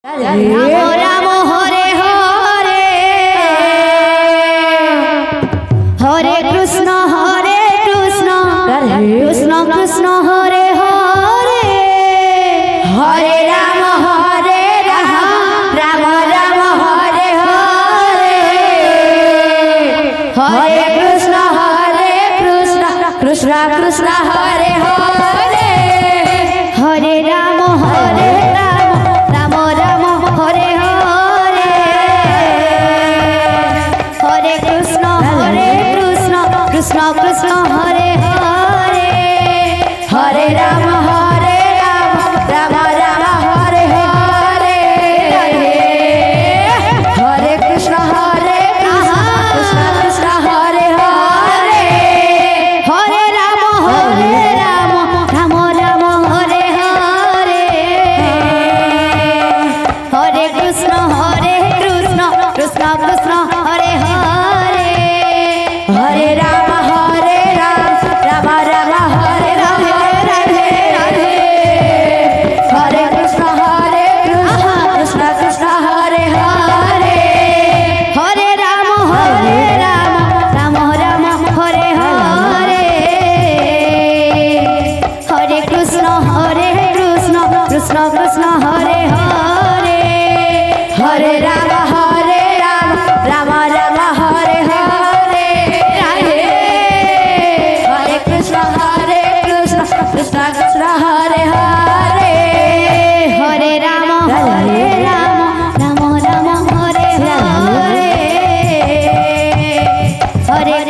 Ram Hare Hare Hare Krishna Krishna Krishna Hare Hare Hare Ram Ram Ram Hare Hare Hare Krishna Krishna Krishna Hare Hare Hare Ram Ram Ram Hare Hare Hare Krishna Krishna Krishna Hare Hare Hare Ram Ram Ram Hare Hare Hare Krishna Krishna Krishna Hare Hare Hare Ram Ram Ram Hare Hare Hare Krishna Krishna Krishna Hare Hare Hare Ram Ram Ram Hare Hare Hare Krishna Krishna Krishna Hare Hare Hare Ram Ram Ram Hare Hare Hare Krishna Krishna Krishna Hare Hare Hare Ram Ram Ram Hare Hare Hare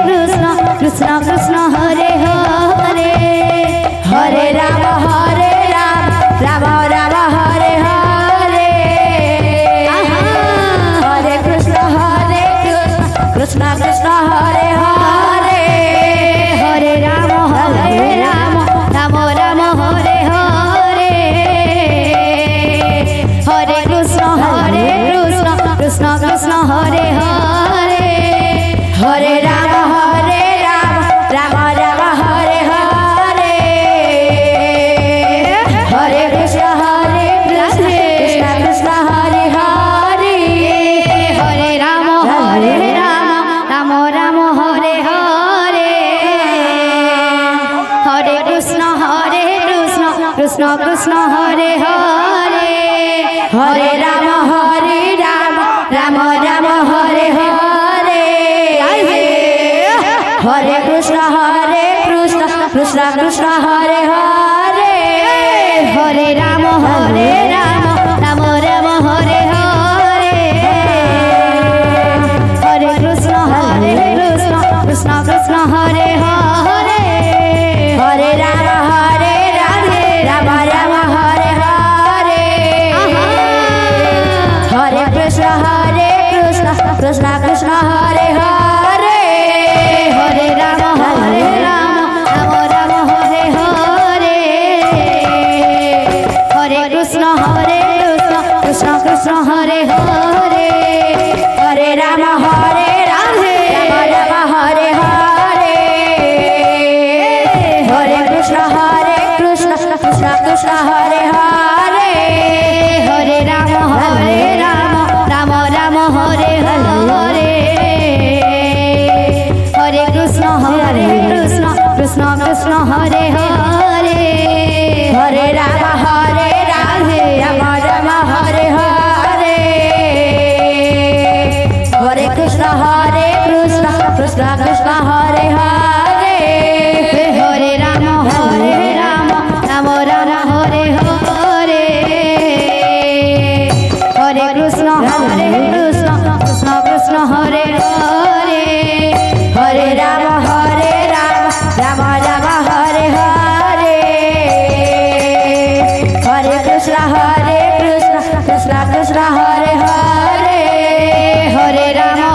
Krishna Krishna Krishna Hare Hare Hare Ram Ram Ram Hare Hare Hare Krishna Krishna Krishna Hare Hare Hare Ram Ram Ram Hare Hare Hare Krishna Krishna Krishna Hare Hare Hare Ram Ram Ram Hare Hare Hare Krishna Krishna Krishna Hare Hare Hare Ram Ram Ram Hare Hare Hare Krishna Krishna Hare Hare Hare Ram Ram Ram Hare Hare Hare Krishna Krishna Krishna Hare Hare Hare Ram Ram Ram Hare Hare Hare Krishna Krishna Krishna Hare Hare Hare Ram Ram Ram Hare Hare Hare Krishna Krishna Krishna Hare Hare Hare Ram Ram Ram Hare Hare Hare Krishna Krishna Krishna Hare Hare Hare Ram Ram Ram Hare Hare Hare Krishna Krishna Krishna Hare Hare Hare Ram Ram Ram Hare Hare Hare Krishna Krishna Krishna Hare Hare Hare Ram Ram Ram Hare Hare Hare Krishna Krishna Krishna Hare Hare Hare Ram Ram Ram Hare Hare Hare Krishna Krishna Krishna Hare Hare Hare Ram Ram Ram Hare Hare Hare Krishna Krishna Krishna Hare Hare Hare Ram Ram Ram Hare Hare Hare Krishna Krishna Krishna Hare Hare Hare Ram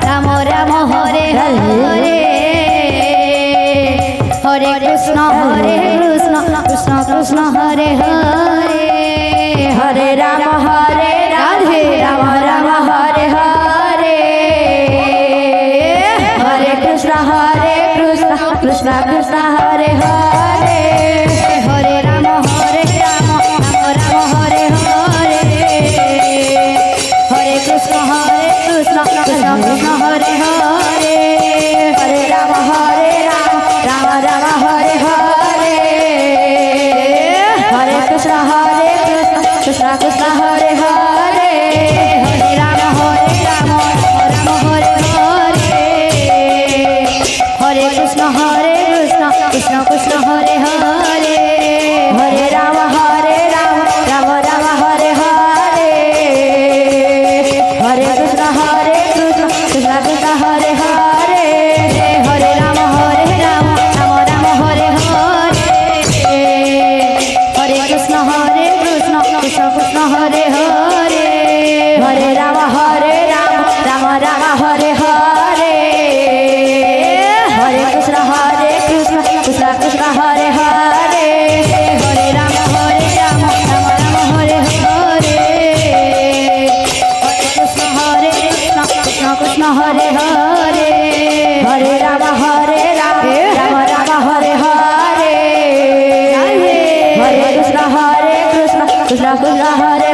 Ram Ram Hare Hare Hare Krishna Krishna Krishna Hare Hare Hare Ram Ram Ram Hare Hare Hare Krishna Krishna Krishna Hare Hare Hare Ram Ram Ram Hare Krishna Krishna Krishna Hare Hare Hare Ram Ram Hare Hare Hare Krishna Krishna Krishna Hare Hare Hare Ram Ram Ram Hare Hare Hare Krishna Krishna Krishna Hare Hare Hare Ram Ram Ram Hare Hare Hare Krishna Krishna Krishna Hare Hare Hare Ram Ram Ram Hare Hare Hare Krishna Krishna Krishna Hare Hare Hare Ram Ram Ram Hare Hare Hare Krishna Krishna Krishna Hare Hare Hare Ram Ram Ram Hare Hare Hare Krishna Krishna Krishna Hare